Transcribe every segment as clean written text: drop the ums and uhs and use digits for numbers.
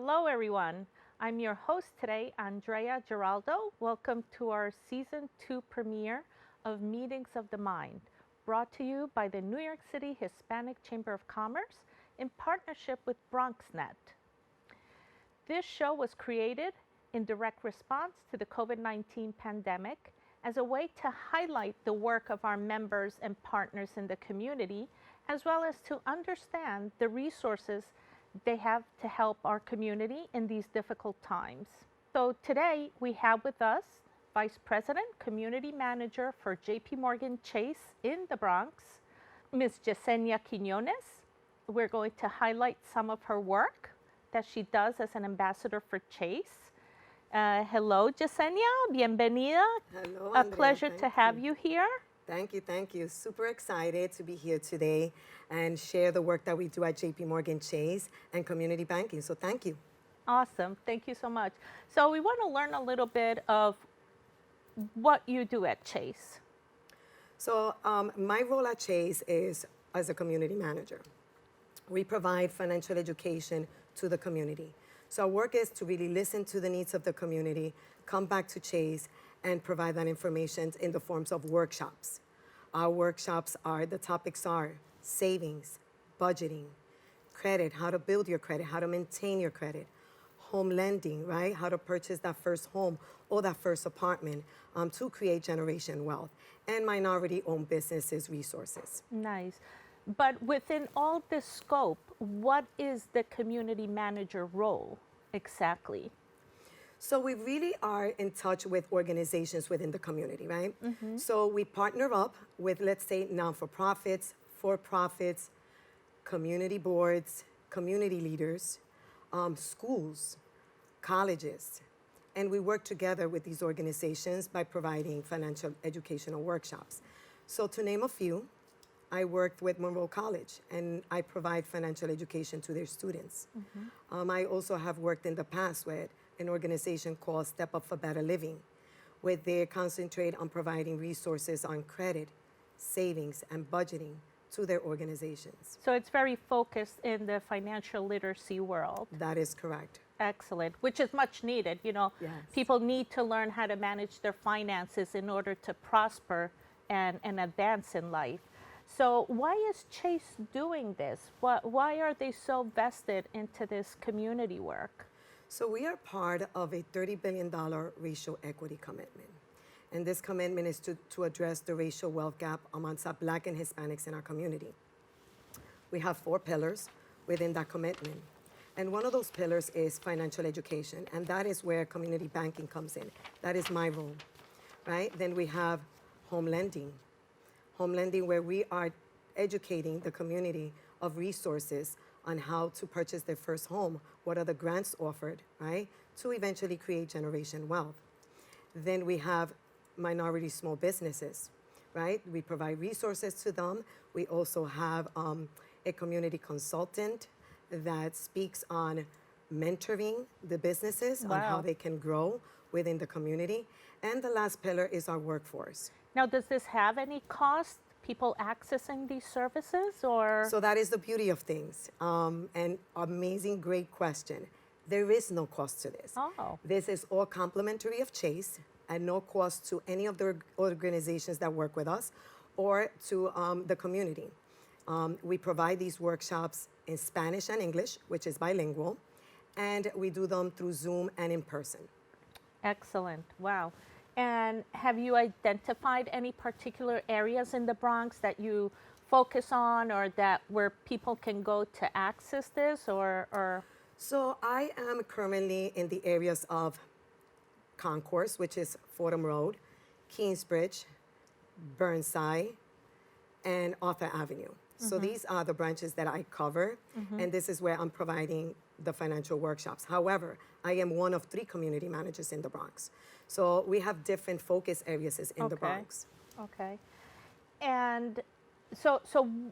Hello, everyone. I'm your host today, Andrea Giraldo. Welcome to our Season 2 premiere of Meetings of the Mind, brought to you by the New York City Hispanic Chamber of Commerce in partnership with BronxNet. This show was created in direct response to the COVID-19 pandemic as a way to highlight the work of our members and partners in the community, as well as to understand the resources they have to help our community in these difficult times. So today we have with us Vice President, Community Manager for JP Morgan Chase in the Bronx, Ms. Yesenia Quiñones. We're going to highlight some of her work that she does as an ambassador for Chase. Hello, Yesenia, bienvenida. Hello, A Andrea. pleasure to have you here. Thank you. Super excited to be here today and share the work that we do at JP Morgan Chase and community banking. So thank you. Awesome. Thank you so much. So we want to learn a little bit of what you do at Chase. So my role at Chase is as a community manager. We provide financial education to the community. So our work is to really listen to the needs of the community, come back to Chase, and provide that information in the forms of workshops. Our workshops the topics are savings, budgeting, credit, how to build your credit, how to maintain your credit, home lending, right? How to purchase that first home or that first apartment to create generation wealth, and minority-owned businesses resources. Nice. But within all this scope, what is the community manager role exactly? So we really are in touch with organizations within the community, right? Mm-hmm. So we partner up with, let's say, non-for-profits, for-profits, community boards, community leaders, schools, colleges, and we work together with these organizations by providing financial educational workshops. So to name a few, I worked with Monroe College, and I provide financial education to their students. Mm-hmm. I also have worked in the past with an organization called Step Up for Better Living, where they concentrate on providing resources on credit, savings, and budgeting to their organizations. So it's very focused in the financial literacy world. That is correct. Excellent, which is much needed. You know, Yes. People need to learn how to manage their finances in order to prosper and advance in life. So why is Chase doing this? Why are they so vested into this community work? So we are part of a $30 billion racial equity commitment. And this commitment is to address the racial wealth gap amongst our Black and Hispanics in our community. We have 4 pillars within that commitment. And one of those pillars is financial education. And that is where community banking comes in. That is my role, right? Then we have home lending. Home lending, where we are educating the community of resources on how to purchase their first home, what are the grants offered, right, to eventually create generation wealth. Then we have minority small businesses, right? We provide resources to them. We also have a community consultant that speaks on mentoring the businesses on how they can grow within the community. And the last pillar is our workforce. Now, does this have any cost, people accessing these services, or? So that is the beauty of things. And amazing, great question. There is no cost to this. Oh. This is all complimentary of Chase and no cost to any of the organizations that work with us or to the community. We provide these workshops in Spanish and English, which is bilingual, and we do them through Zoom and in person. Excellent. Wow. And have you identified any particular areas in the Bronx that you focus on, or that where people can go to access this, or? So I am currently in the areas of Concourse, which is Fordham Road, Kingsbridge, Burnside, and Arthur Avenue. Mm-hmm. So these are the branches that I cover, mm-hmm. and this is where I'm providing the financial workshops. However, I am one of 3 community managers in the Bronx. So we have different focus areas in the Bronx. Okay. And so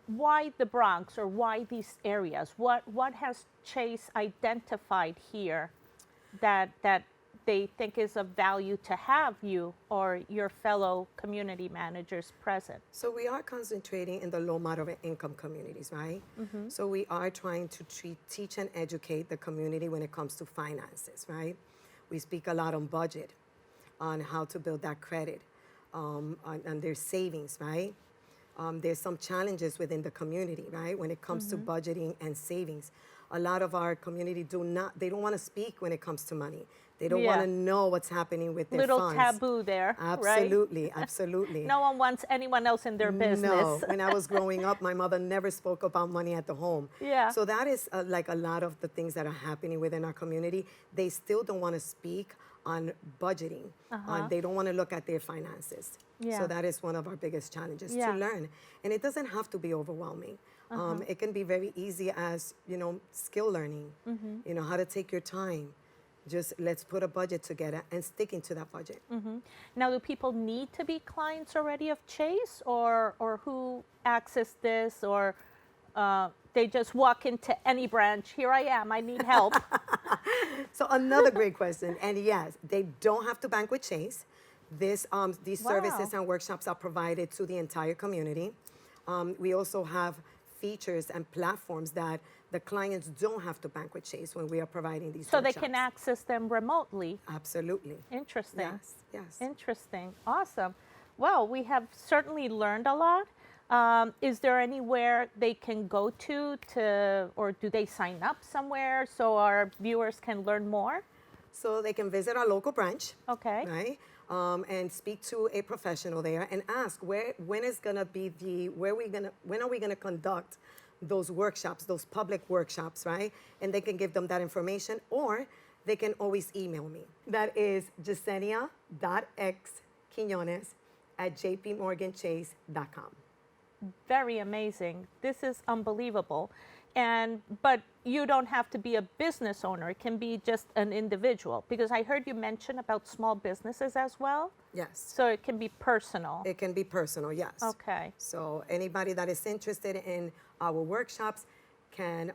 why the Bronx, or why these areas? What has Chase identified here that they think is of value to have you or your fellow community managers present? So we are concentrating in the low moderate income communities, right? So we are trying to teach and educate the community when it comes to finances, right? We speak a lot on budget, on how to build that credit, on their savings, right? There's some challenges within the community, right? When it comes to budgeting and savings. A lot of our community they don't want to speak when it comes to money. They don't want to know what's happening with their Little funds. taboo there, right? Absolutely, absolutely. No one wants anyone else in their business. No, when I was growing up, my mother never spoke about money at the home. Yeah. So that is like a lot of the things that are happening within our community. They still don't want to speak on budgeting. They don't want to look at their finances. Yeah. So that is one of our biggest challenges Yeah. to learn. And it doesn't have to be overwhelming. It can be very easy as, skill learning, how to take your time. Just let's put a budget together and sticking to that budget. Now, do people need to be clients already of Chase, or who access this, or they just walk into any branch? Here I am. I need help. So another great question. And yes, they don't have to bank with Chase. These services and workshops are provided to the entire community. We also have features and platforms that the clients don't have to bank with Chase when we are providing these So workshops. they can access them remotely. Absolutely. Interesting. Yes. Interesting. Awesome. Well, we have certainly learned a lot. Is there anywhere they can go to, or do they sign up somewhere so our viewers can learn more? So they can visit our local branch. Okay. Right? And speak to a professional there and ask when are we gonna conduct those workshops, those public workshops, right? And they can give them that information, or they can always email me. That is Yesenia.xquinones@jpmorganchase.com. Very amazing. This is unbelievable. But you don't have to be a business owner. It can be just an individual, because I heard you mention about small businesses as well. Yes. So it can be personal. It can be personal, yes. Okay. So anybody that is interested in our workshops can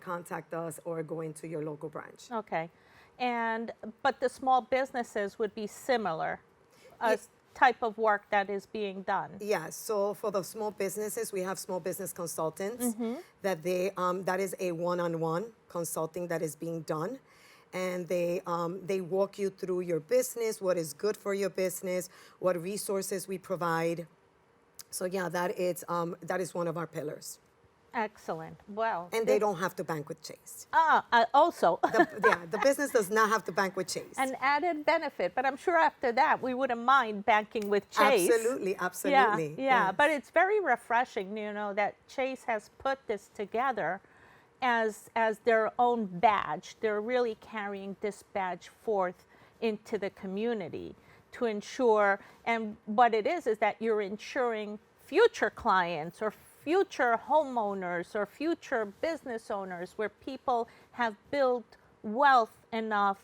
contact us or go into your local branch. Okay. But the small businesses would be similar, type of work that is being done. Yes. So for the small businesses, we have small business consultants that that is a one-on-one consulting that is being done. And they walk you through your business, what is good for your business, what resources we provide. So yeah, that is one of our pillars. Excellent. Well. And they don't have to bank with Chase. Also. The business does not have to bank with Chase. An added benefit, but I'm sure after that we wouldn't mind banking with Chase. Absolutely, absolutely. Yeah. Yes. But it's very refreshing, that Chase has put this together as their own badge. They're really carrying this badge forth into the community to ensure, and what it is that you're ensuring future clients or future homeowners or future business owners where people have built wealth enough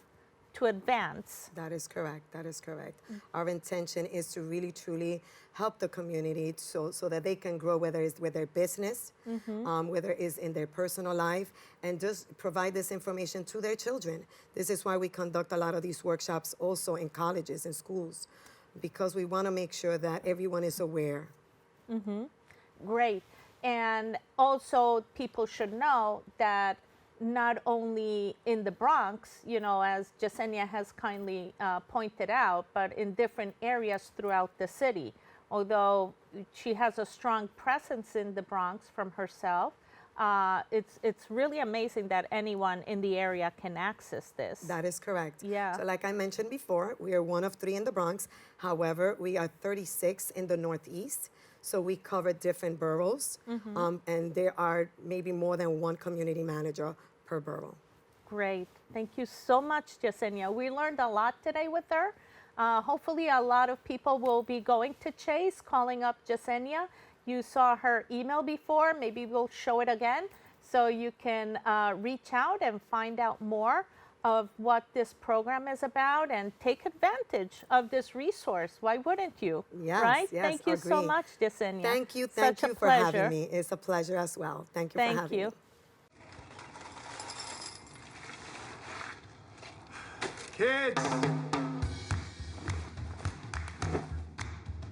to advance. That is correct. That is correct. Our intention is to really, truly help the community so that they can grow, whether it's with their business, whether it's in their personal life, and just provide this information to their children. This is why we conduct a lot of these workshops also in colleges and schools, because we want to make sure that everyone is aware. Great. And also people should know that not only in the Bronx, as Yesenia has kindly pointed out, but in different areas throughout the city. Although she has a strong presence in the Bronx from herself, it's really amazing that anyone in the area can access this. That is correct. Yeah. So like I mentioned before, we are one of 3 in the Bronx. However, we are 36 in the Northeast. So we cover different boroughs, and there are maybe more than one community manager per borough. Great. Thank you so much, Yesenia. We learned a lot today with her. Hopefully a lot of people will be going to Chase, calling up Yesenia. You saw her email before. Maybe we'll show it again so you can reach out and find out more of what this program is about and take advantage of this resource. Why wouldn't you? Yes, right? yes, Thank you so agree. much, Yesenia. Thank you Such a for pleasure. having me. It's a pleasure as well. Thank you for having me. Kids!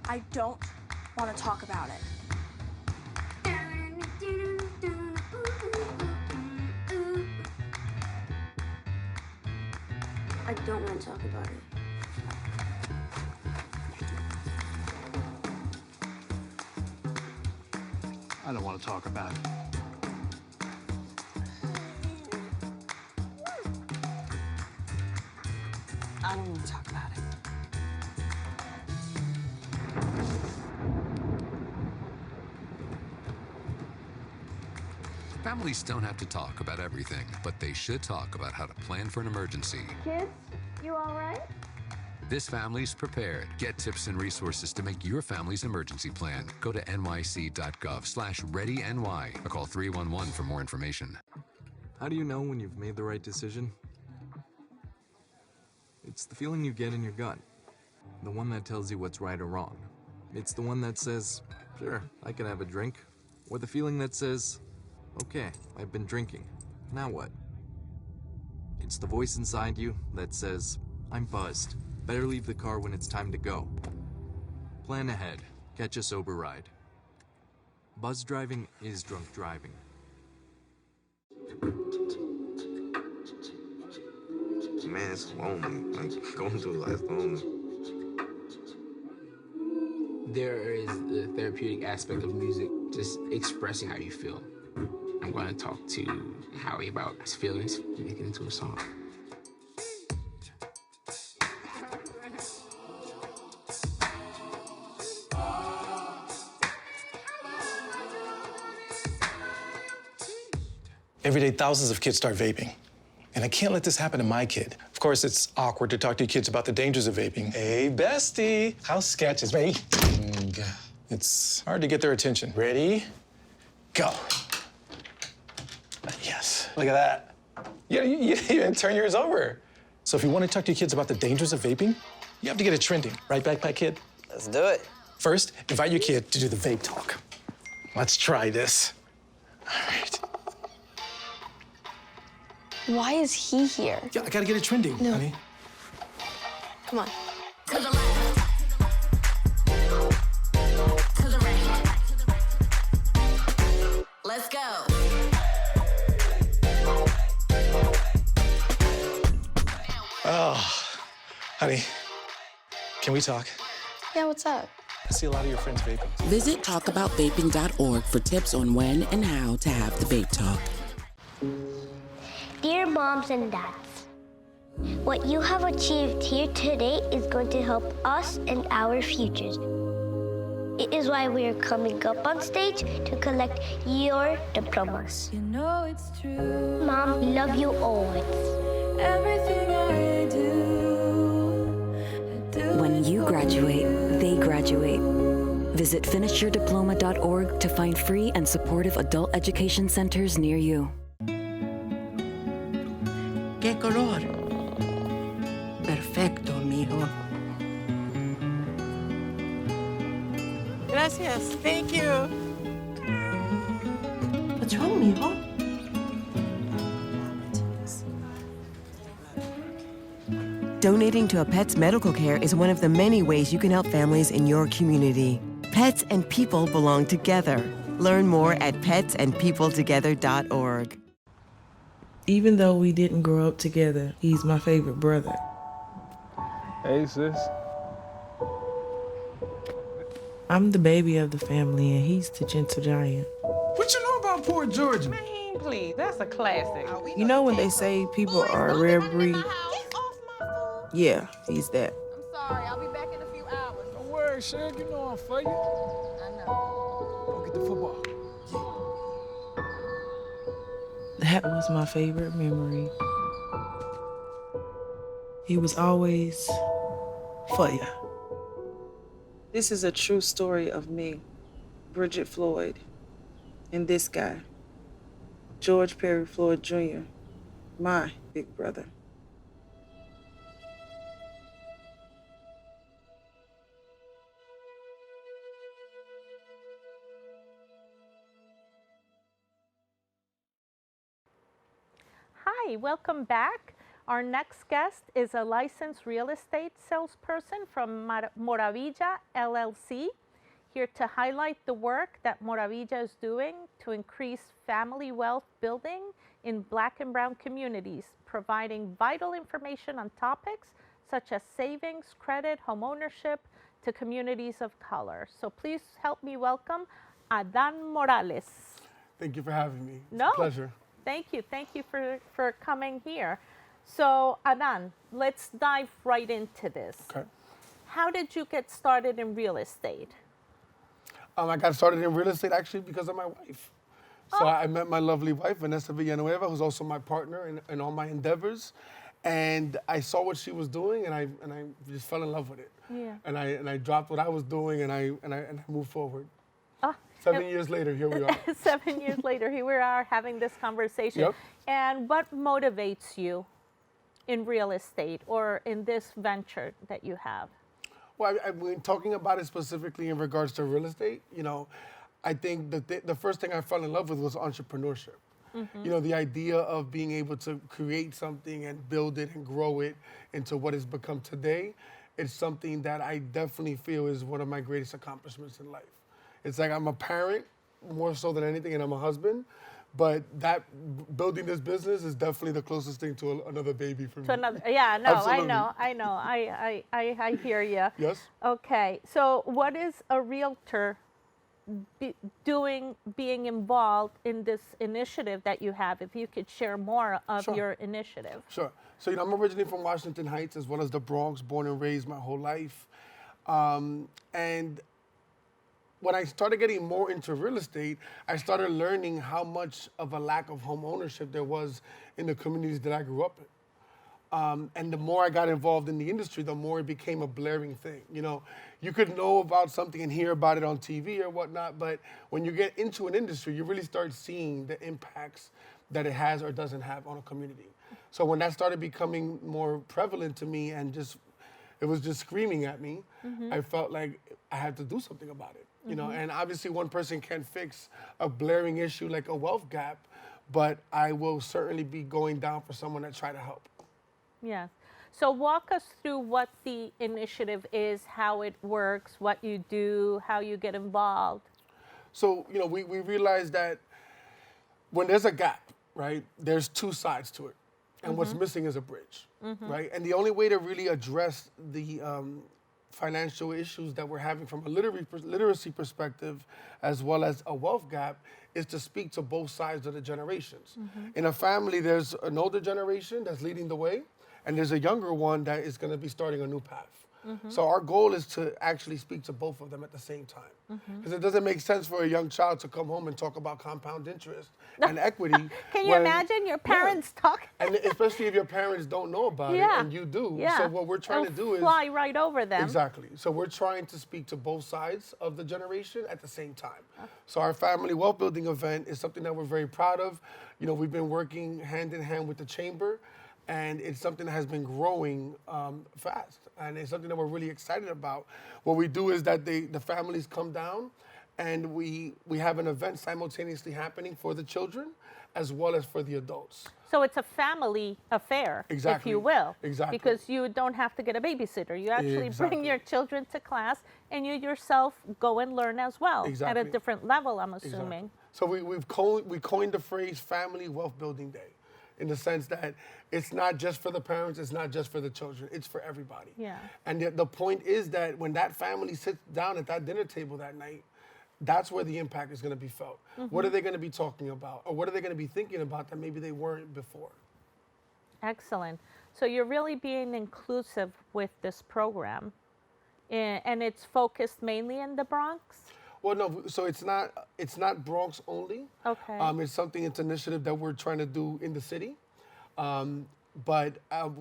I don't want to talk about it. I don't want to talk about it. I don't want to talk about it. I don't want to talk about it. Families don't have to talk about everything, but they should talk about how to plan for an emergency. Kids, you all right? This family's prepared. Get tips and resources to make your family's emergency plan. Go to nyc.gov/readyny or call 311 for more information. How do you know when you've made the right decision? It's the feeling you get in your gut. The one that tells you what's right or wrong. It's the one that says, sure, I can have a drink. Or the feeling that says, okay, I've been drinking. Now what? It's the voice inside you that says, I'm buzzed. Better leave the car when it's time to go. Plan ahead. Catch a sober ride. Buzz driving is drunk driving. Man, it's lonely. Like, going through life lonely. There is the therapeutic aspect of music, just expressing how you feel. I'm going to talk to Howie about his feelings, make it into a song. Every day, thousands of kids start vaping. And I can't let this happen to my kid. Of course, it's awkward to talk to your kids about the dangers of vaping. Hey, bestie, how sketch is vaping? It's hard to get their attention. Ready? Go. Yes, look at that. You didn't even turn yours over. So if you want to talk to your kids about the dangers of vaping, you have to get it trending. Right, Backpack Kid? Let's do it. First, invite your kid to do the vape talk. Let's try this. All right. Why is he here? Yeah, I gotta get it trending, honey. Come on. To the left. To the right. Let's go. Oh, honey, can we talk? Yeah, what's up? I see a lot of your friends vaping. Visit talkaboutvaping.org for tips on when and how to have the vape talk. Dear moms and dads, what you have achieved here today is going to help us and our futures. It is why we are coming up on stage to collect your diplomas. You know it's true. Mom, we love you always. Everything I do. When you graduate, they graduate. Visit finishyourdiploma.org to find free and supportive adult education centers near you. ¿Qué color? Perfecto, mijo. Gracias. Thank you. What's wrong, mijo? Donating to a pet's medical care is one of the many ways you can help families in your community. Pets and people belong together. Learn more at petsandpeopletogether.org. Even though we didn't grow up together, he's my favorite brother. Hey, sis. I'm the baby of the family, and he's the gentle giant. What you know about Port Georgia? Man, please, that's a classic. You know when they say people are a rare breed? Yeah, he's that. I'm sorry, I'll be back in a few hours. Don't worry, Shug. You know I'm for you. I know. Go get the football. That was my favorite memory. He was always for you. This is a true story of me, Bridget Floyd, and this guy, George Perry Floyd Jr., my big brother. Hi, welcome back. Our next guest is a licensed real estate salesperson from Moravilla LLC, here to highlight the work that Moravilla is doing to increase family wealth building in Black and Brown communities, providing vital information on topics such as savings, credit, homeownership to communities of color. So please help me welcome Adan Morales. Thank you for having me. It's No, a pleasure. Thank you for coming here. So Adan, let's dive right into this. Okay. How did you get started in real estate? I got started in real estate actually because of my wife. So I met my lovely wife, Vanessa Villanueva, who's also my partner in all my endeavors. And I saw what she was doing, and I just fell in love with it. Yeah. And I dropped what I was doing, and I moved forward. Ah, 7 years later, here we are. 7 years later, here we are having this conversation. Yep. And what motivates you in real estate or in this venture that you have? Well, I mean, talking about it specifically in regards to real estate, you know, I think the first thing I fell in love with was entrepreneurship. Mm-hmm. You know, the idea of being able to create something and build it and grow it into what it's become today, it's something that I definitely feel is one of my greatest accomplishments in life. It's like I'm a parent more so than anything, and I'm a husband, but that building this business is definitely the closest thing to another baby for me. To another, yeah, no, Absolutely. I know, I hear you. Yes. Okay, so what is a realtor being involved in this initiative that you have? If you could share more of Sure. your initiative. Sure. So, you know, I'm originally from Washington Heights as well as the Bronx, born and raised my whole life. And when I started getting more into real estate, I started learning how much of a lack of home ownership there was in the communities that I grew up in. And the more I got involved in the industry, the more it became a blaring thing. You know, you could know about something and hear about it on TV or whatnot, but when you get into an industry, you really start seeing the impacts that it has or doesn't have on a community. So when that started becoming more prevalent to me and it was just screaming at me, I felt like I had to do something about it. You know, and obviously one person can't fix a blaring issue like a wealth gap, but I will certainly be going down for someone that try to help. Yes. So walk us through what the initiative is, how it works, what you do, how you get involved. So, you know, we realize that when there's a gap, right, there's two sides to it. And what's missing is a bridge, right? And the only way to really address the financial issues that we're having from a literacy perspective, as well as a wealth gap, is to speak to both sides of the generations. In a family, there's an older generation that's leading the way, and there's a younger one that is going to be starting a new path. So our goal is to actually speak to both of them at the same time. Because it doesn't make sense for a young child to come home and talk about compound interest and equity. Can you imagine your parents talking? And especially if your parents don't know about it and you do. Yeah. So what we're trying to do is fly right over them. Exactly. So we're trying to speak to both sides of the generation at the same time. So our family wealth building event is something that we're very proud of. You know, we've been working hand in hand with the chamber, and it's something that has been growing fast. And it's something that we're really excited about. What we do is that the families come down, and we have an event simultaneously happening for the children as well as for the adults. So it's a family affair, Exactly. if you will. Exactly. Because you don't have to get a babysitter. You actually bring Exactly. your children to class, and you yourself go and learn as well Exactly. at a different level, I'm assuming. Exactly. So we coined the phrase Family Wealth Building Day, in the sense that it's not just for the parents, it's not just for the children, it's for everybody. Yeah. And the point is that when that family sits down at that dinner table that night, that's where the impact is going to be felt. What are they going to be talking about? Or what are they going to be thinking about that maybe they weren't before? Excellent. So you're really being inclusive with this program, and it's focused mainly in the Bronx? Well, no, so it's not Bronx only. Okay. It's something, it's an initiative that we're trying to do in the city. But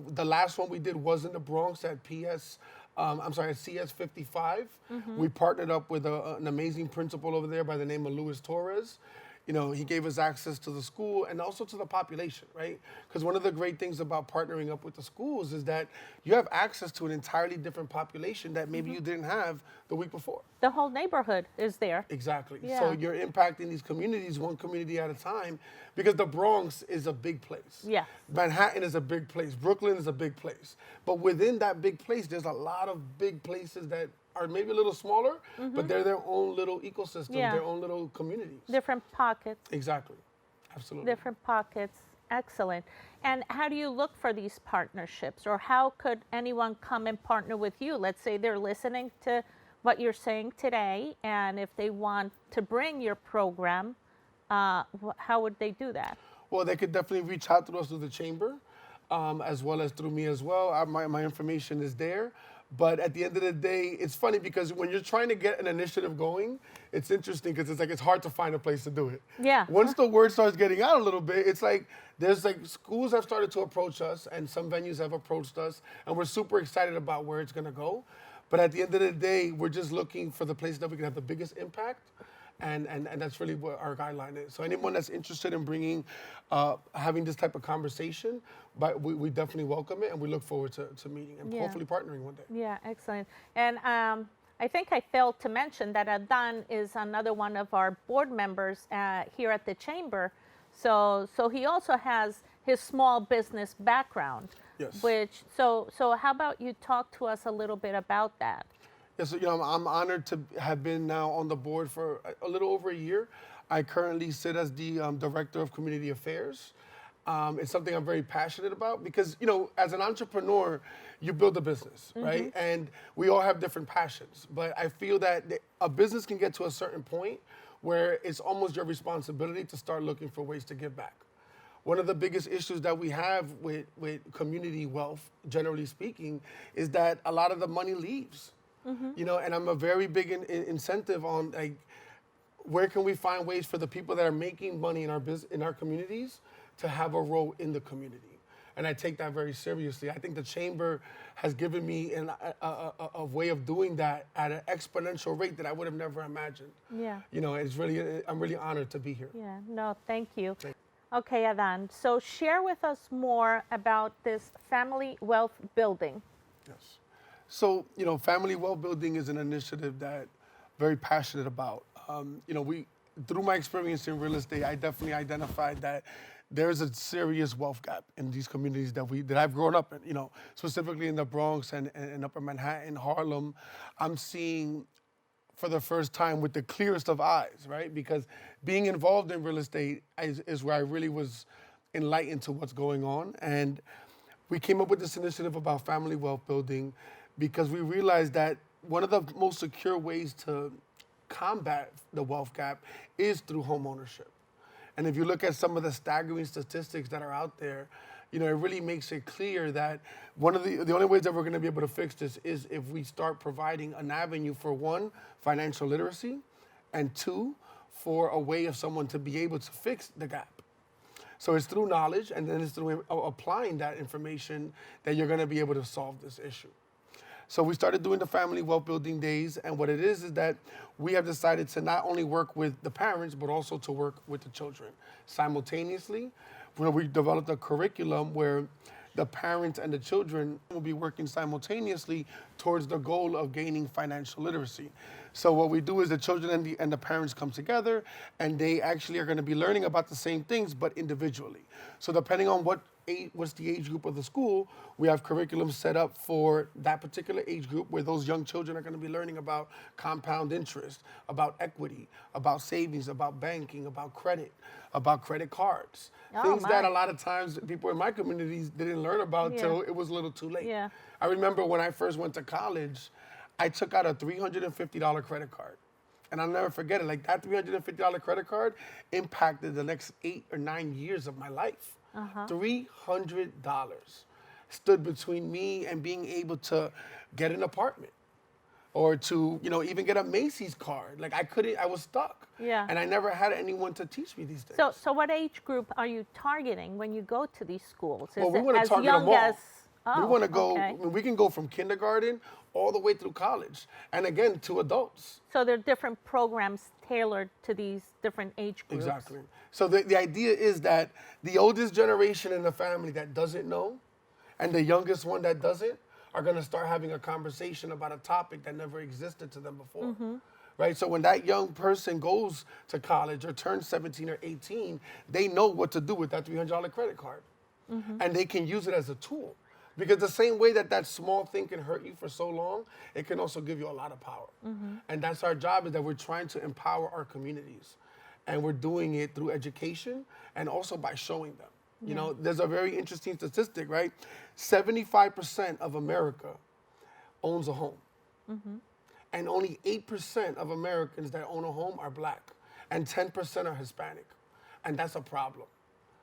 the last one we did was in the Bronx at at CS 55. We partnered up with an amazing principal over there by the name of Luis Torres. He gave us access to the school and also to the population, right? Because one of the great things about partnering up with the schools is that you have access to an entirely different population that maybe you didn't have the week before. The whole neighborhood is there. Exactly. Yeah. So you're impacting these communities, one community at a time, because the Bronx is a big place. Yes. Manhattan is a big place. Brooklyn is a big place. But within that big place, there's a lot of big places that are maybe a little smaller, but they're their own little ecosystem, Yeah. their own little communities. Different pockets. Exactly. Absolutely. Different pockets. Excellent. And how do you look for these partnerships, or how could anyone come and partner with you? Let's say they're listening to what you're saying today, and if they want to bring your program, how would they do that? Well, they could definitely reach out to us through the chamber, as well as through me as well. My information is there. But at the end of the day, it's funny because when you're trying to get an initiative going, it's interesting because it's hard to find a place to do it. Yeah. Once the word starts getting out a little bit, it's like there's schools have started to approach us and some venues have approached us, and we're super excited about where it's going to go. But at the end of the day, we're just looking for the place that we can have the biggest impact. And that's really what our guideline is. So anyone that's interested in bringing, having this type of conversation, but we definitely welcome it, and we look forward to meeting and hopefully partnering one day. Yeah, excellent. And I think I failed to mention that Adan is another one of our board members here at the chamber. So he also has his small business background. Yes. So how about you talk to us a little bit about that? Yeah, so I'm honored to have been now on the board for a little over a year. I currently sit as the Director of Community Affairs. It's something I'm very passionate about because, as an entrepreneur, you build a business, right? And we all have different passions. But I feel that a business can get to a certain point where it's almost your responsibility to start looking for ways to give back. One of the biggest issues that we have with community wealth, generally speaking, is that a lot of the money leaves. And I'm a very big incentive on where can we find ways for the people that are making money in our communities to have a role in the community. And I take that very seriously. I think the chamber has given me a way of doing that at an exponential rate that I would have never imagined. Yeah. I'm really honored to be here. Yeah, no, thank you. Okay, Adan, so share with us more about this family wealth building. Yes. So, family wealth building is an initiative that I'm very passionate about. Through my experience in real estate, I definitely identified that there's a serious wealth gap in these communities that I've grown up in, specifically in the Bronx and Upper Manhattan, Harlem. I'm seeing for the first time with the clearest of eyes, right? Because being involved in real estate is where I really was enlightened to what's going on. And we came up with this initiative about family wealth building because we realized that one of the most secure ways to combat the wealth gap is through home ownership. And if you look at some of the staggering statistics that are out there, it really makes it clear that one of the only ways that we're going to be able to fix this is if we start providing an avenue for, one, financial literacy, and two, for a way of someone to be able to fix the gap. So it's through knowledge, and then it's through applying that information that you're going to be able to solve this issue. So we started doing the family wealth building days, and what it is that we have decided to not only work with the parents, but also to work with the children. Simultaneously, we developed a curriculum where the parents and the children will be working simultaneously towards the goal of gaining financial literacy. So what we do is the children and the parents come together, and they actually are going to be learning about the same things, but individually. So depending on what's the age group of the school, we have curriculum set up for that particular age group where those young children are going to be learning about compound interest, about equity, about savings, about banking, about credit cards. Things that a lot of times people in my communities didn't learn about till it was a little too late. Yeah. I remember when I first went to college, I took out a $350 credit card. And I'll never forget it. Like that $350 credit card impacted the next 8 or 9 years of my life. $300 stood between me and being able to get an apartment or to, even get a Macy's card. Like I was stuck. Yeah. And I never had anyone to teach me these things. So what age group are you targeting when you go to these schools? Is Well, we it want to as target young them all. as We Oh, want to go, okay. I mean, we can go from kindergarten all the way through college, and again, to adults. So there are different programs tailored to these different age groups. Exactly. So the idea is that the oldest generation in the family that doesn't know and the youngest one that doesn't are going to start having a conversation about a topic that never existed to them before. Mm-hmm. Right? So when that young person goes to college or turns 17 or 18, they know what to do with that $300 credit card. Mm-hmm. And they can use it as a tool. Because the same way that that small thing can hurt you for so long, it can also give you a lot of power. Mm-hmm. And that's our job, is that we're trying to empower our communities. And we're doing it through education and also by showing them. You know, there's a very interesting statistic, right? 75% of America owns a home. Mm-hmm. And only 8% of Americans that own a home are black. And 10% are Hispanic. And that's a problem.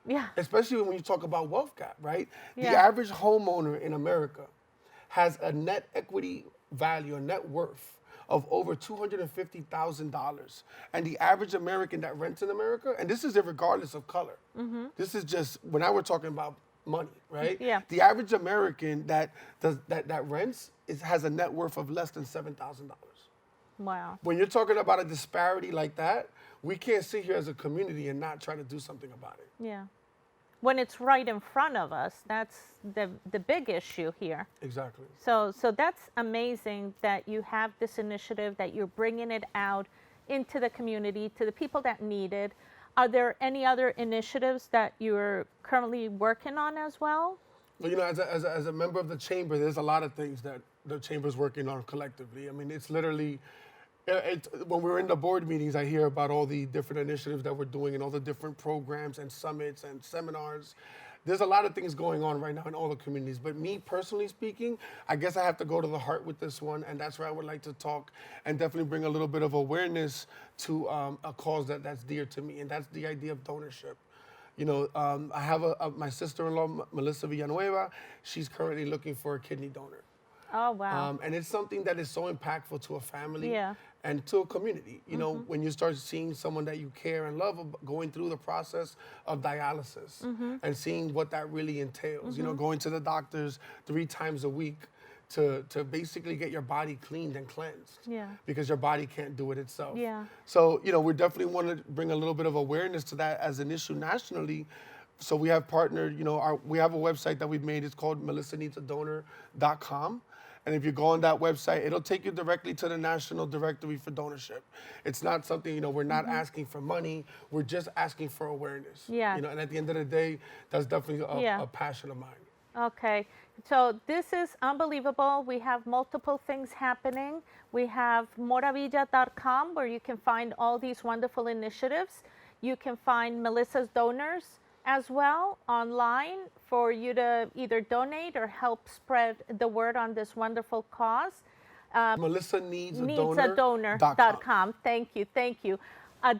Yeah. Especially when you talk about wealth gap, right? Yeah. The average homeowner in America has a net equity value, a net worth of over $250,000. And the average American that rents in America, and this is regardless of color. Mm-hmm. This is just, when I were talking about money, right? Yeah. The average American that rents has a net worth of less than $7,000. Wow. When you're talking about a disparity like that, we can't sit here as a community and not try to do something about it. Yeah. When it's right in front of us, that's the big issue here. Exactly. So that's amazing that you have this initiative, that you're bringing it out into the community, to the people that need it. Are there any other initiatives that you're currently working on as well? Well, you know, as a member of the chamber, there's a lot of things that the chamber's working on collectively. I mean, it's literally, when we're in the board meetings, I hear about all the different initiatives that we're doing and all the different programs and summits and seminars. There's a lot of things going on right now in all the communities. But me personally speaking, I guess I have to go to the heart with this one. And that's where I would like to talk and definitely bring a little bit of awareness to a cause that's dear to me. And that's the idea of donorship. You know, I have my sister-in-law, Melissa Villanueva. She's currently looking for a kidney donor. Oh, wow. And it's something that is so impactful to a family Yeah. and to a community. You know, when you start seeing someone that you care and love going through the process of dialysis and seeing what that really entails. You know, going to the doctors 3 times a week to basically get your body cleaned and cleansed. Yeah. Because your body can't do it itself. Yeah. So, you know, we definitely want to bring a little bit of awareness to that as an issue nationally. So we have partnered, you know, we have a website that we've made. It's called melissaneedsadonor.com. And if you go on that website, it'll take you directly to the National Directory for Donorship. It's not something, you know, we're not asking for money. We're just asking for awareness. Yeah. You know, and at the end of the day, that's definitely a passion of mine. Okay, so this is unbelievable. We have multiple things happening. We have moravilla.com, where you can find all these wonderful initiatives. You can find Melissa's donors as well online for you to either donate or help spread the word on this wonderful cause. MelissaNeedsADonor.com. Thank you, thank you.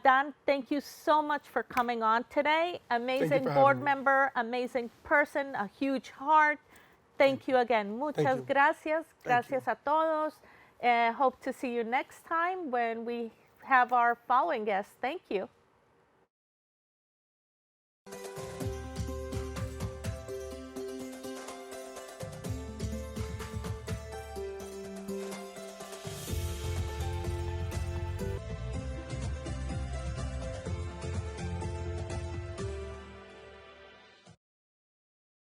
Dan, thank you so much for coming on today. Amazing for board having me. member, amazing person, a huge heart. Thank you again. Muchas you. gracias. Gracias a todos. Hope to see you next time when we have our following guest. Thank you.